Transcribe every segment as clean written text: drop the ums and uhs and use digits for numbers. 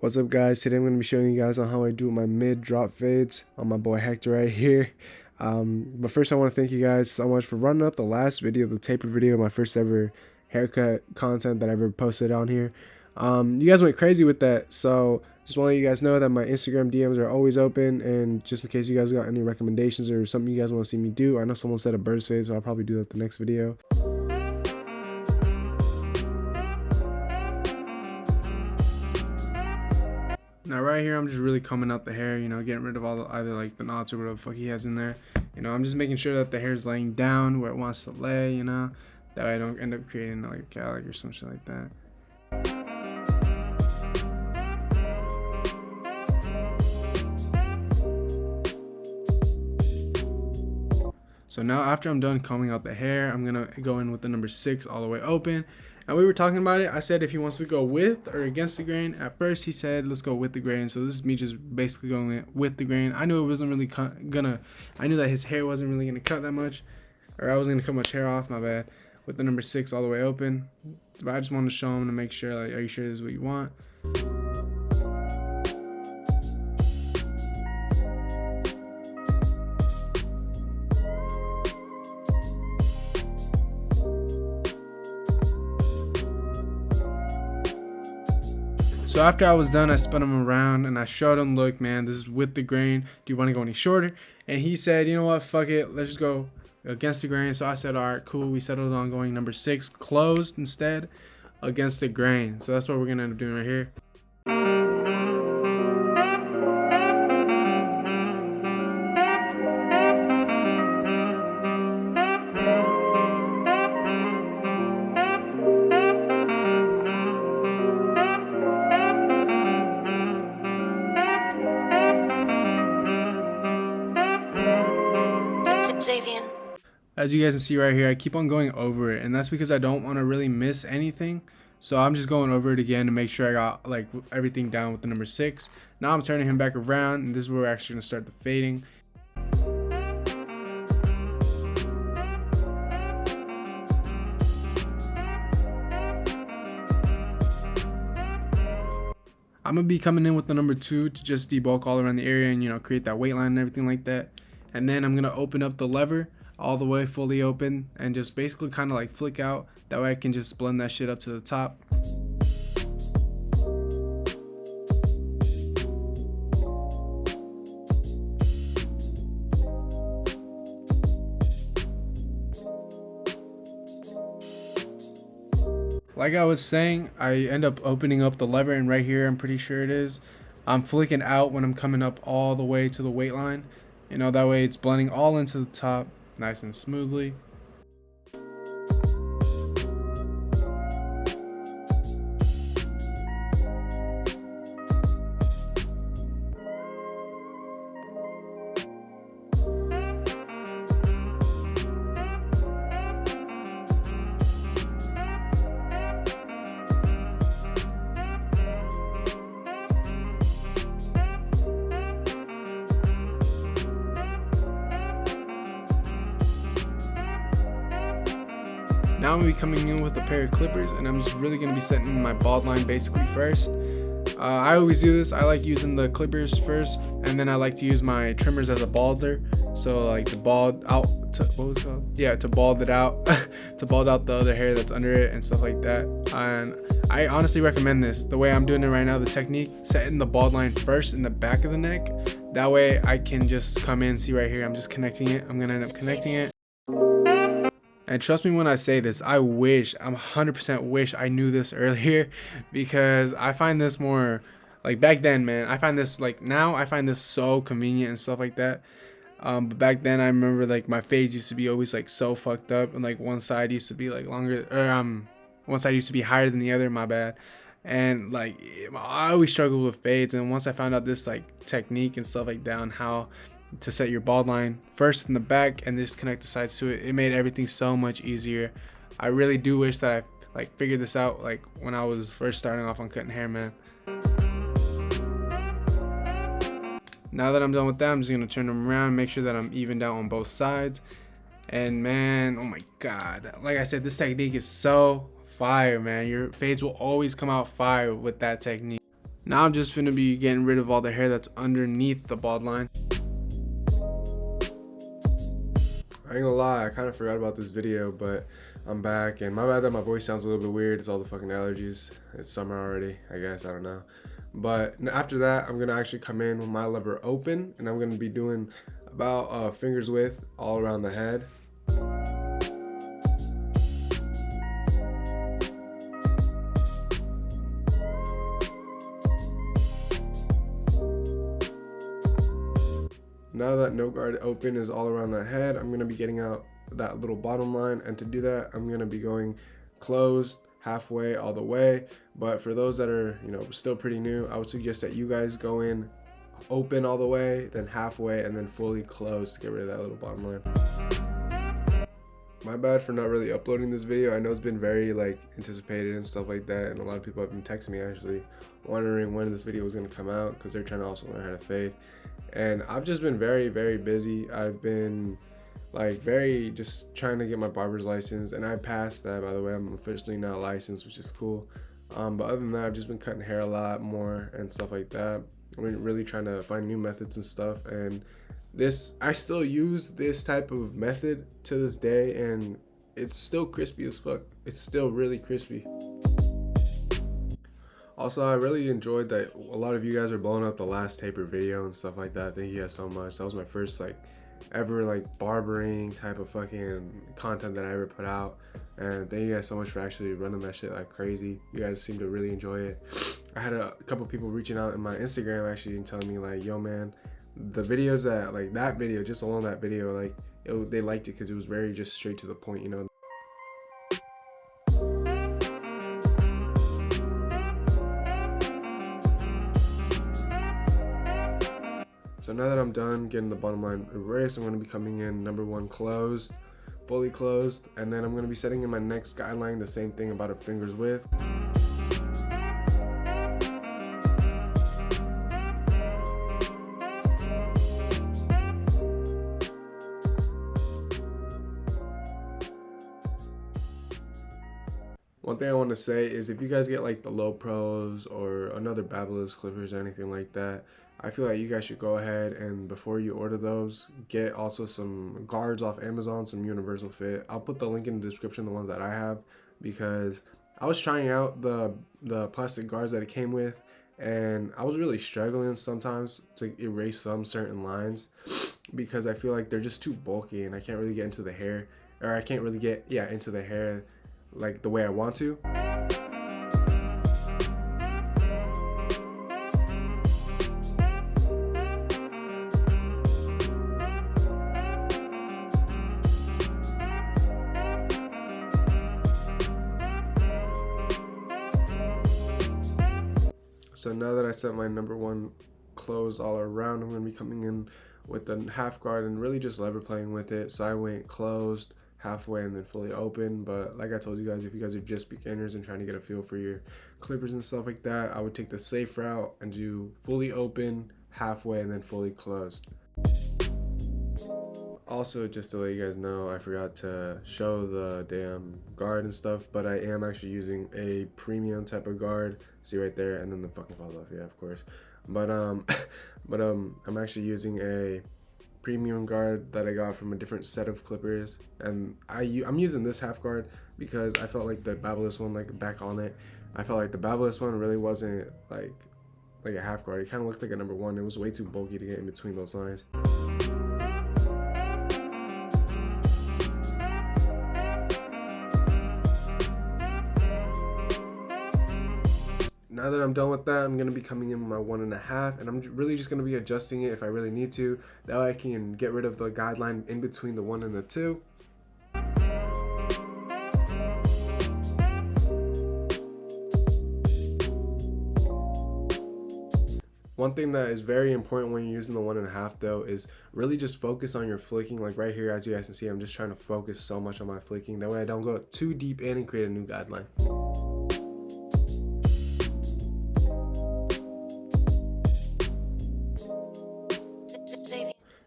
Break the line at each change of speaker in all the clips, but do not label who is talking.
What's up, guys? Today I'm going to be showing you guys on how I do my mid drop fades on my boy Hector right here. But first I want to thank you guys so much for running up the last video, the taper video, my first ever haircut content that I ever posted on here. You guys went crazy with that, so just want to let you guys know that my Instagram DMs are always open, and just in case you guys got any recommendations or something you guys want to see me do. I know someone said a bird's fade, so I'll probably do that the next video. Now right here, I'm just really combing out the hair, you know, getting rid of all the, either like the knots or whatever the fuck he has in there. You know, I'm just making sure that the hair is laying down where it wants to lay, you know, that way I don't end up creating like a cowlick or some shit like that. So now after I'm done combing out the hair, I'm gonna go in with the number 6 all the way open. And we were talking about it. I said if he wants to go with or against the grain. At first he said let's go with the grain. So this is me just basically going with the grain. I knew it wasn't really I knew that his hair wasn't really gonna cut that much, or I wasn't gonna cut much hair off. My bad. With the number 6 all the way open. But I just wanted to show him to make sure, like, are you sure this is what you want? So after I was done, I spun him around and I showed him, look, man, this is with the grain. Do you want to go any shorter? And he said, you know what, fuck it, let's just go against the grain. So I said, all right, cool. We settled on going number 6 closed instead, against the grain. So that's what we're gonna end up doing right here. As you guys can see right here, I keep on going over it, and that's because I don't want to really miss anything. So I'm just going over it again to make sure I got like everything down with the number 6. Now I'm turning him back around, and this is where we're actually going to start the fading. I'm going to be coming in with the number 2 to just debulk all around the area and, you know, create that weight line and everything like that. And then I'm going to open up the lever all the way fully open and just basically kind of like flick out. That way I can just blend that shit up to the top. Like I was saying, I end up opening up the lever, and right here, I'm pretty sure it is, I'm flicking out when I'm coming up all the way to the weight line. You know, that way it's blending all into the top nice and smoothly. Now I'm going to be coming in with a pair of clippers, and I'm just really going to be setting my bald line basically first. I always do this. I like using the clippers first, and then I like to use my trimmers as a balder. So like to bald out, what was it called? Yeah, to bald it out, to bald out the other hair that's under it and stuff like that. And I honestly recommend this. The way I'm doing it right now, the technique, setting the bald line first in the back of the neck. That way I can just come in, see right here, I'm just connecting it. I'm going to end up connecting it. And trust me when I say this, I'm 100% wish I knew this earlier, because I find this more, like back then, man, I find this, like now I find this so convenient and stuff like that. But back then I remember like my fades used to be always like so fucked up, and like one side used to be like longer, or one side used to be higher than the other, my bad. And like I always struggled with fades, and once I found out this like technique and stuff like that, and how to set your bald line first in the back and just connect the sides to it, it made everything so much easier. I really do wish that I like figured this out like when I was first starting off on cutting hair, man. Now that I'm done with that, I'm just gonna turn them around, make sure that I'm evened out on both sides. And man, oh my god, like I said, this technique is so fire, man. Your fades will always come out fire with that technique. Now I'm just gonna be getting rid of all the hair that's underneath the bald line. I ain't gonna lie, I kind of forgot about this video, but I'm back, and my bad that my voice sounds a little bit weird. It's all the fucking allergies. It's summer already, I guess, I don't know. But after that, I'm gonna actually come in with my lever open, and I'm gonna be doing about finger's width all around the head. Now that no guard open is all around the head, I'm going to be getting out that little bottom line, and to do that I'm going to be going closed halfway all the way. But for those that are, you know, still pretty new, I would suggest that you guys go in open all the way, then halfway, and then fully closed to get rid of that little bottom line. My bad for not really uploading this video. I know it's been very like anticipated and stuff like that, and a lot of people have been texting me actually wondering when this video was going to come out, because they're trying to also learn how to fade. And I've just been very busy. I've been like just trying to get my barber's license, and I passed that, by the way. I'm officially now licensed, which is cool. But other than that, I've just been cutting hair a lot more and stuff like that. I've been really trying to find new methods and stuff, and I still use this type of method to this day, and it's still crispy as fuck. It's still really crispy. Also, I really enjoyed that a lot of you guys are blowing up the last taper video and stuff like that. Thank you guys so much. That was my first like ever like barbering type of fucking content that I ever put out, and thank you guys so much for actually running that shit like crazy. You guys seem to really enjoy it. I had a couple people reaching out in my Instagram actually and telling me like, yo man, the videos that like that video, just alone that video, like they liked it because it was very just straight to the point, you know. So now that I'm done getting the bottom line erased, I'm going to be coming in number one closed, fully closed, and then I'm going to be setting in my next guideline the same thing, about a finger's width. One thing I want to say is if you guys get like the Low Pros or another Babyliss clippers or anything like that, I feel like you guys should go ahead and before you order those, get also some guards off Amazon, some Universal Fit. I'll put the link in the description, the ones that I have, because I was trying out the plastic guards that it came with, and I was really struggling sometimes to erase some certain lines because I feel like they're just too bulky and I can't really get into the hair, or I can't really get into the hair like the way I want to. So now that I set my number one closed all around, I'm going to be coming in with the half guard and really just lever playing with it. So I went closed, halfway, and then fully open. But like I told you guys, if you guys are just beginners and trying to get a feel for your clippers and stuff like that, I would take the safe route and do fully open, halfway, and then fully closed. Also, just to let you guys know, I forgot to show the damn guard and stuff, but I am actually using a premium type of guard. See right there, and then the fucking falls off, yeah, of course. But I'm actually using a premium guard that I got from a different set of clippers, and I'm using this half guard because I felt like the Babyliss one, like back on it, I felt like the Babyliss one really wasn't like a half guard. It kind of looked like a number one. It was way too bulky to get in between those lines. Now that I'm done with that, I'm going to be coming in with my 1.5, and I'm really just going to be adjusting it if I really need to. That way I can get rid of the guideline in between the 1 and the 2. One thing that is very important when you're using the 1.5 though is really just focus on your flicking. Like right here, as you guys can see, I'm just trying to focus so much on my flicking. That way I don't go too deep in and create a new guideline.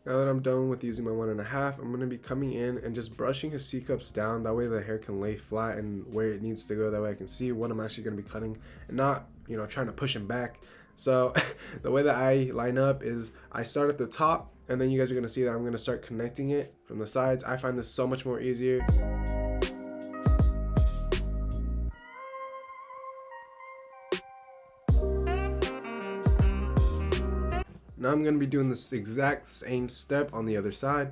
Now that I'm done with using my 1.5, I'm going to be coming in and just brushing his C-cups down. That way the hair can lay flat and where it needs to go. That way I can see what I'm actually going to be cutting and not, you know, trying to push him back. So the way that I line up is I start at the top, and then you guys are gonna see that I'm gonna start connecting it from the sides. I find this so much more easier. Now I'm gonna be doing this exact same step on the other side.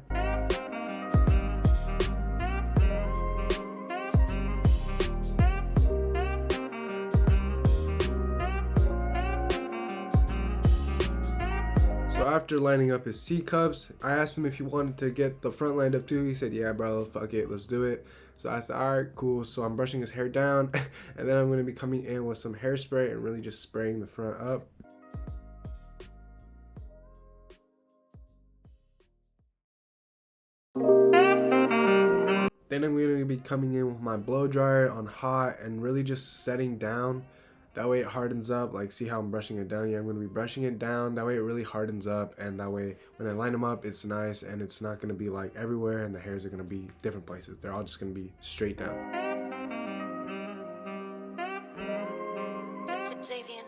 So after lining up his C cups, I asked him if he wanted to get the front lined up too. He said, yeah, bro, fuck it, let's do it. So I said, all right, cool. So I'm brushing his hair down, and then I'm gonna be coming in with some hairspray and really just spraying the front up. Then I'm going to be coming in with my blow dryer on hot and really just setting down. That way it hardens up. Like, see how I'm brushing it down? Yeah, I'm going to be brushing it down. That way it really hardens up, and that way when I line them up, it's nice and it's not going to be like everywhere, and the hairs are going to be different places. They're all just going to be straight down. Xavier.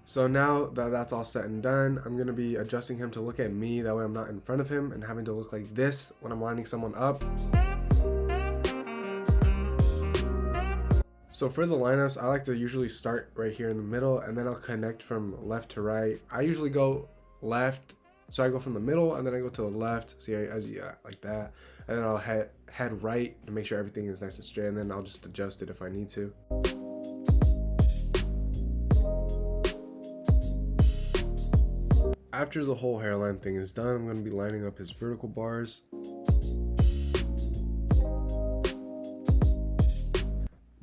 So now that that's all set and done, I'm going to be adjusting him to look at me. That way I'm not in front of him and having to look like this when I'm lining someone up. So for the lineups, I like to usually start right here in the middle, and then I'll connect from left to right. I usually go left, so I go from the middle and then I go to the left, see, like that, and then I'll head right to make sure everything is nice and straight, and then I'll just adjust it if I need to. After the whole hairline thing is done, I'm going to be lining up his vertical bars.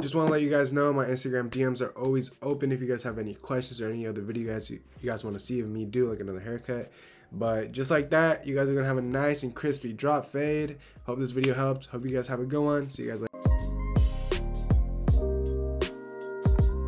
Just want to let you guys know my Instagram DMs are always open if you guys have any questions or any other video you guys want to see of me do, like another haircut. But just like that, you guys are going to have a nice and crispy drop fade. Hope this video helped. Hope you guys have a good one. See you guys later.